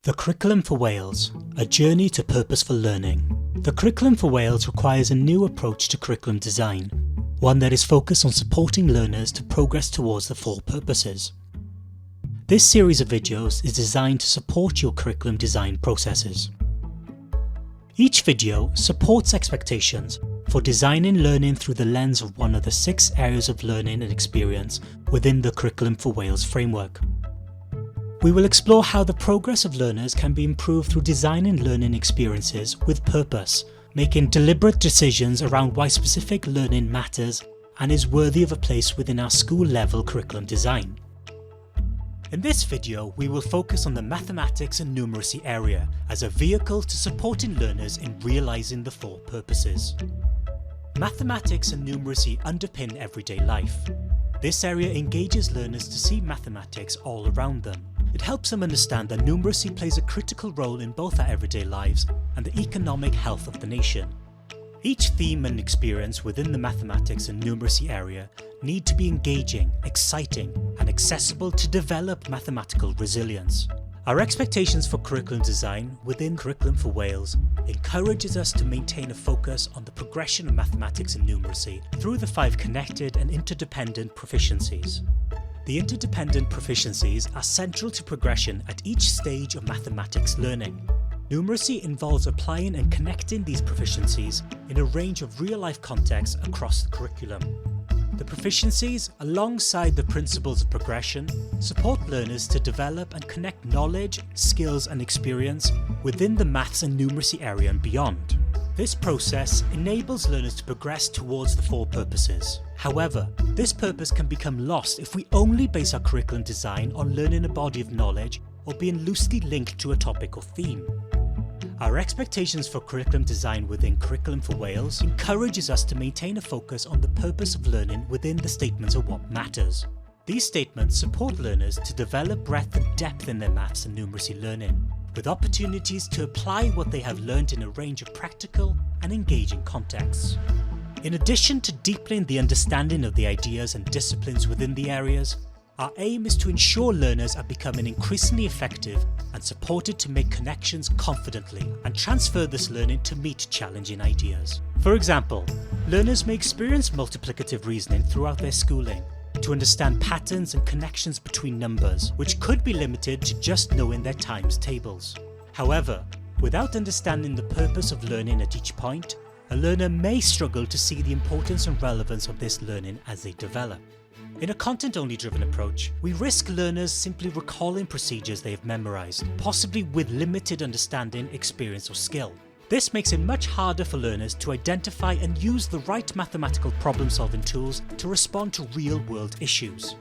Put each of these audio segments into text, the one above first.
The Curriculum for Wales, a journey to purposeful learning. The Curriculum for Wales requires a new approach to curriculum design, one that is focused on supporting learners to progress towards the four purposes. This series of videos is designed to support your curriculum design processes. Each video supports expectations for designing learning through the lens of one of the 6 areas of learning and experience within the Curriculum for Wales framework. We will explore how the progress of learners can be improved through designing learning experiences with purpose, making deliberate decisions around why specific learning matters and is worthy of a place within our school-level curriculum design. In this video, we will focus on the mathematics and numeracy area as a vehicle to supporting learners in realising the 4 purposes. Mathematics and numeracy underpin everyday life. This area engages learners to see mathematics all around them. It helps them understand that numeracy plays a critical role in both our everyday lives and the economic health of the nation. Each theme and experience within the mathematics and numeracy area need to be engaging, exciting, and accessible to develop mathematical resilience. Our expectations for curriculum design within Curriculum for Wales encourages us to maintain a focus on the progression of mathematics and numeracy through the 5 connected and interdependent proficiencies. The interdependent proficiencies are central to progression at each stage of mathematics learning. Numeracy involves applying and connecting these proficiencies in a range of real-life contexts across the curriculum. The proficiencies, alongside the principles of progression, support learners to develop and connect knowledge, skills and experience within the maths and numeracy area and beyond. This process enables learners to progress towards the 4 purposes. However, this purpose can become lost if we only base our curriculum design on learning a body of knowledge or being loosely linked to a topic or theme. Our expectations for curriculum design within Curriculum for Wales encourages us to maintain a focus on the purpose of learning within the statements of what matters. These statements support learners to develop breadth and depth in their maths and numeracy learning, with opportunities to apply what they have learned in a range of practical and engaging contexts. In addition to deepening the understanding of the ideas and disciplines within the areas, our aim is to ensure learners are becoming increasingly effective and supported to make connections confidently and transfer this learning to meet challenging ideas. For example, learners may experience multiplicative reasoning throughout their schooling to understand patterns and connections between numbers, which could be limited to just knowing their times tables. However, without understanding the purpose of learning at each point, a learner may struggle to see the importance and relevance of this learning as they develop. In a content-only driven approach, we risk learners simply recalling procedures they have memorised, possibly with limited understanding, experience or skill. This makes it much harder for learners to identify and use the right mathematical problem-solving tools to respond to real-world issues.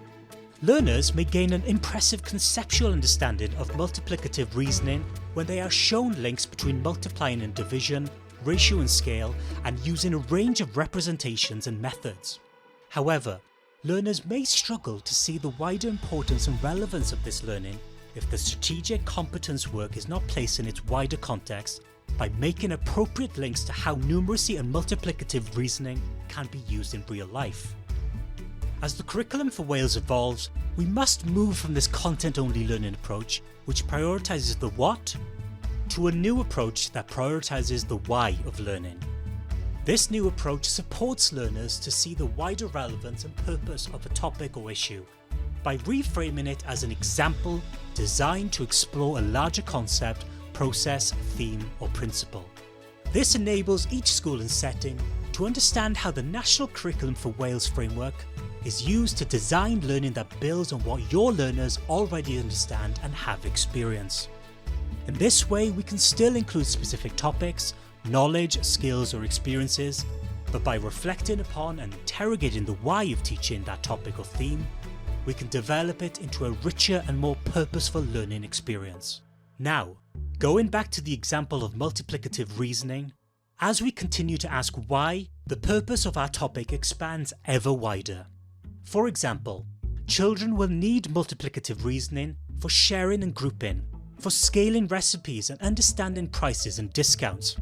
Learners may gain an impressive conceptual understanding of multiplicative reasoning when they are shown links between multiplying and division, ratio and scale, and using a range of representations and methods. However, learners may struggle to see the wider importance and relevance of this learning if the strategic competence work is not placed in its wider context by making appropriate links to how numeracy and multiplicative reasoning can be used in real life. As the Curriculum for Wales evolves, we must move from this content-only learning approach, which prioritises the what, to a new approach that prioritises the why of learning. This new approach supports learners to see the wider relevance and purpose of a topic or issue by reframing it as an example designed to explore a larger concept, process, theme or principle. This enables each school and setting to understand how the National Curriculum for Wales framework is used to design learning that builds on what your learners already understand and have experienced. In this way, we can still include specific topics, knowledge, skills or experiences, but by reflecting upon and interrogating the why of teaching that topic or theme, we can develop it into a richer and more purposeful learning experience. Now, going back to the example of multiplicative reasoning, as we continue to ask why, the purpose of our topic expands ever wider. For example, children will need multiplicative reasoning for sharing and grouping, for scaling recipes and understanding prices and discounts.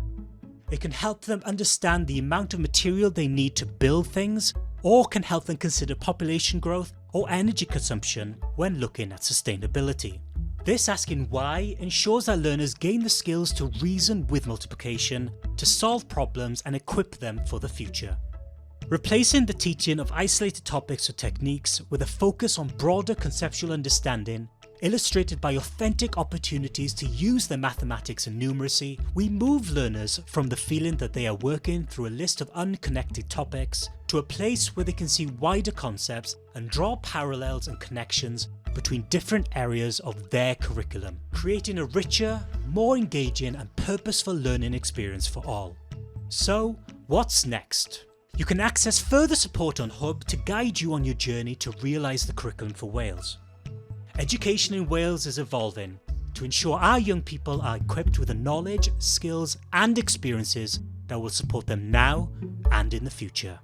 It can help them understand the amount of material they need to build things, or can help them consider population growth or energy consumption when looking at sustainability. This asking why ensures that learners gain the skills to reason with multiplication, to solve problems and equip them for the future. Replacing the teaching of isolated topics or techniques with a focus on broader conceptual understanding, illustrated by authentic opportunities to use their mathematics and numeracy, we move learners from the feeling that they are working through a list of unconnected topics to a place where they can see wider concepts and draw parallels and connections between different areas of their curriculum, creating a richer, more engaging and purposeful learning experience for all. So, what's next? You can access further support on Hub to guide you on your journey to realise the curriculum for Wales. Education in Wales is evolving to ensure our young people are equipped with the knowledge, skills and experiences that will support them now and in the future.